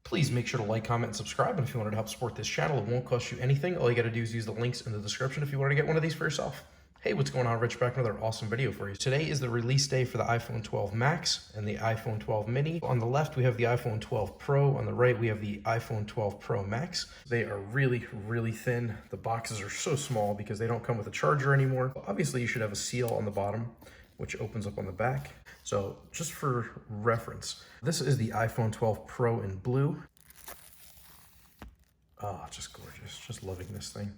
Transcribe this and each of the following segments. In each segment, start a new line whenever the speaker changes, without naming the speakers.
Please make sure to like, comment, and subscribe. And if you wanted to help support this channel, it won't cost you anything. All you got to do is use the links in the description if you want to get one of these for yourself. Hey, what's going on? Rich back with another awesome video for you. Today is the release day for the iPhone 12 Max and the iPhone 12 Mini. On the left, we have the iPhone 12 Pro. On the right, we have the iPhone 12 Pro Max. They are really, really thin. The boxes are so small because they don't come with a charger anymore. Obviously, you should have a seal on the bottom, which opens up on the back. So just for reference, this is the iPhone 12 Pro in blue. Oh, just gorgeous. Just loving this thing.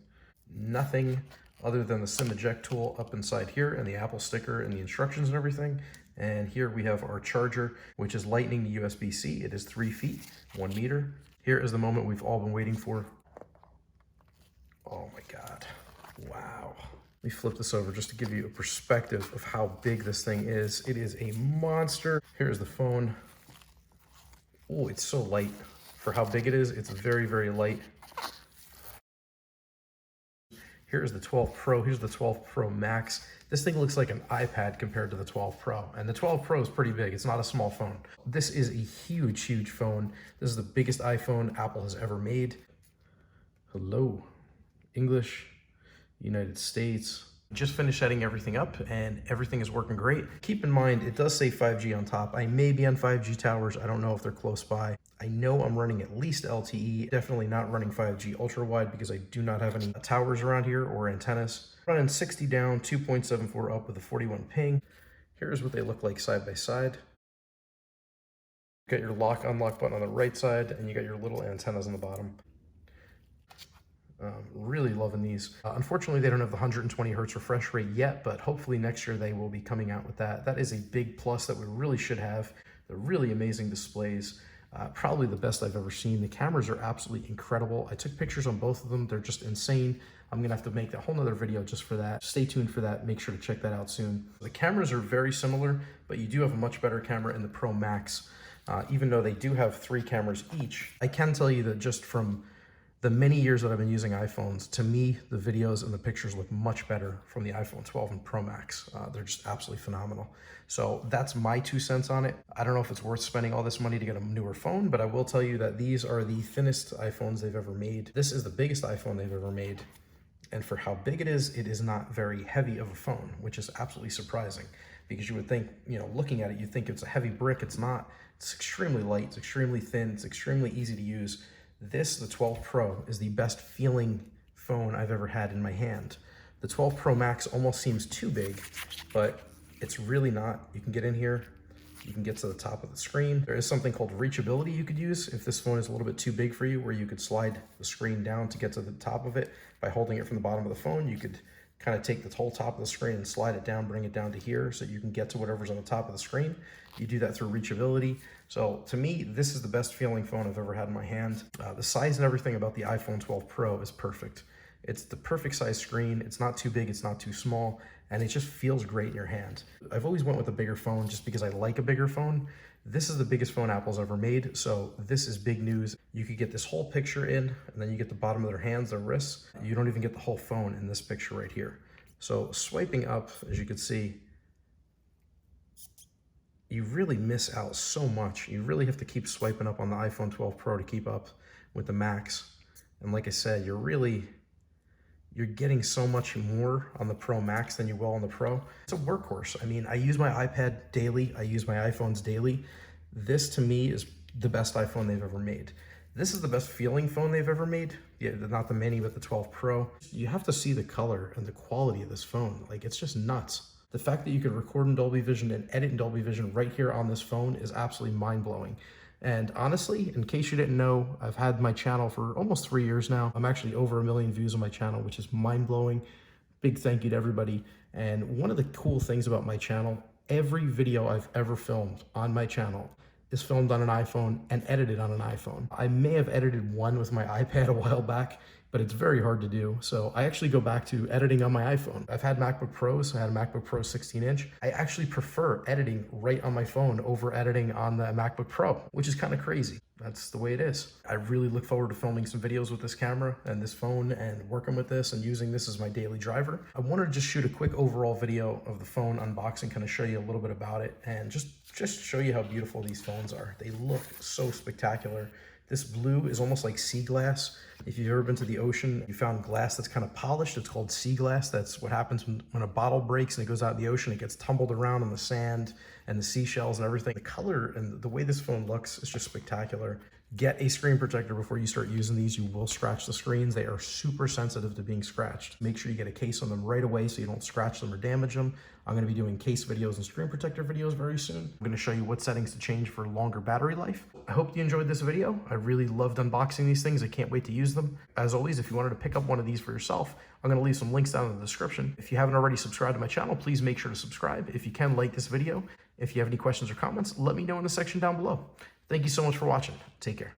Nothing other than the SIM eject tool up inside here and the Apple sticker and the instructions and everything. And here we have our charger, which is Lightning to USB-C. It is 3 feet, 1 meter. Here is the moment we've all been waiting for. Oh my God. Wow. Let me flip this over just to give you a perspective of how big this thing is. It is a monster. Here's the phone. Oh, it's so light. For how big it is, it's very, very light. Here's the 12 Pro. Here's the 12 Pro Max. This thing looks like an iPad compared to the 12 Pro. And the 12 Pro is pretty big. It's not a small phone. This is a huge, huge phone. This is the biggest iPhone Apple has ever made. Hello. English, United States. Just finished setting everything up and everything is working great. Keep in mind, it does say 5G on top. I may be on 5G towers. I don't know if they're close by. I know I'm running at least LTE, definitely not running 5G ultra wide because I do not have any towers around here or antennas. Running 60 down, 2.74 up with a 41 ping. Here's what they look like side by side. You got your lock unlock button on the right side and you got your little antennas on the bottom. Really loving these. Unfortunately, they don't have the 120 hertz refresh rate yet, but hopefully next year they will be coming out with that. That is a big plus that we really should have. They're really amazing displays. Probably the best I've ever seen. The cameras are absolutely incredible. I took pictures on both of them. They're just insane. I'm gonna have to make a whole nother video just for that. Stay tuned for that. Make sure to check that out soon. The cameras are very similar, but you do have a much better camera in the Pro Max. Even though they do have 3 cameras each, I can tell you that just from the many years that I've been using iPhones, to me, the videos and the pictures look much better from the iPhone 12 and Pro Max. They're just absolutely phenomenal. So that's my 2 cents on it. I don't know if it's worth spending all this money to get a newer phone, but I will tell you that these are the thinnest iPhones they've ever made. This is the biggest iPhone they've ever made. And for how big it is not very heavy of a phone, which is absolutely surprising because you would think, you know, looking at it, you'd think it's a heavy brick. It's not. It's extremely light. It's extremely thin. It's extremely easy to use. This, the 12 Pro, is the best feeling phone I've ever had in my hand. The 12 Pro Max almost seems too big, but it's really not. You can get in here, you can get to the top of the screen. There is something called reachability you could use if this phone is a little bit too big for you, where you could slide the screen down to get to the top of it. By holding it from the bottom of the phone, you could kind of take the whole top of the screen and slide it down, bring it down to here so you can get to whatever's on the top of the screen. You do that through reachability. So to me, this is the best feeling phone I've ever had in my hand. The size and everything about the iPhone 12 Pro is perfect. It's the perfect size screen. It's not too big, it's not too small, and it just feels great in your hand. I've always went with a bigger phone just because I like a bigger phone. This is the biggest phone Apple's ever made, so this is big news. You could get this whole picture in, and then you get the bottom of their hands, their wrists. You don't even get the whole phone in this picture right here. So swiping up, as you can see, you really miss out so much. You really have to keep swiping up on the iPhone 12 Pro to keep up with the Max. And like I said, you're getting so much more on the Pro Max than you will on the Pro. It's a workhorse. I mean, I use my iPad daily. I use my iPhones daily. This to me is the best iPhone they've ever made. This is the best feeling phone they've ever made. Yeah, not the Mini, but the 12 Pro. You have to see the color and the quality of this phone. Like, it's just nuts. The fact that you could record in Dolby Vision and edit in Dolby Vision right here on this phone is absolutely mind-blowing. And honestly, in case you didn't know, I've had my channel for almost 3 years now. I'm actually over 1 million views on my channel, which is mind-blowing. Big thank you to everybody. And one of the cool things about my channel, every video I've ever filmed on my channel is filmed on an iPhone and edited on an iPhone. I may have edited one with my iPad a while back, but it's very hard to do. So I actually go back to editing on my iPhone. I've had MacBook Pros, I had a MacBook Pro 16-inch. I actually prefer editing right on my phone over editing on the MacBook Pro, which is kind of crazy. That's the way it is. I really look forward to filming some videos with this camera and this phone and working with this and using this as my daily driver. I wanted to just shoot a quick overall video of the phone unboxing, kind of show you a little bit about it and just show you how beautiful these phones are. They look so spectacular. This blue is almost like sea glass. If you've ever been to the ocean, you found glass that's kind of polished. It's called sea glass. That's what happens when a bottle breaks and it goes out in the ocean. It gets tumbled around in the sand and the seashells and everything. The color and the way this phone looks is just spectacular. Get a screen protector before you start using these. You will scratch the screens. They are super sensitive to being scratched. Make sure you get a case on them right away so you don't scratch them or damage them. I'm going to be doing case videos and screen protector videos very soon. I'm going to show you what settings to change for longer battery life. I hope you enjoyed this video. I really loved unboxing these things. I can't wait to use them. As always, if you wanted to pick up one of these for yourself, I'm going to leave some links down in the description. If you haven't already subscribed to my channel, please make sure to subscribe. If you can, like this video. If you have any questions or comments, let me know in the section down below. Thank you so much for watching. Take care.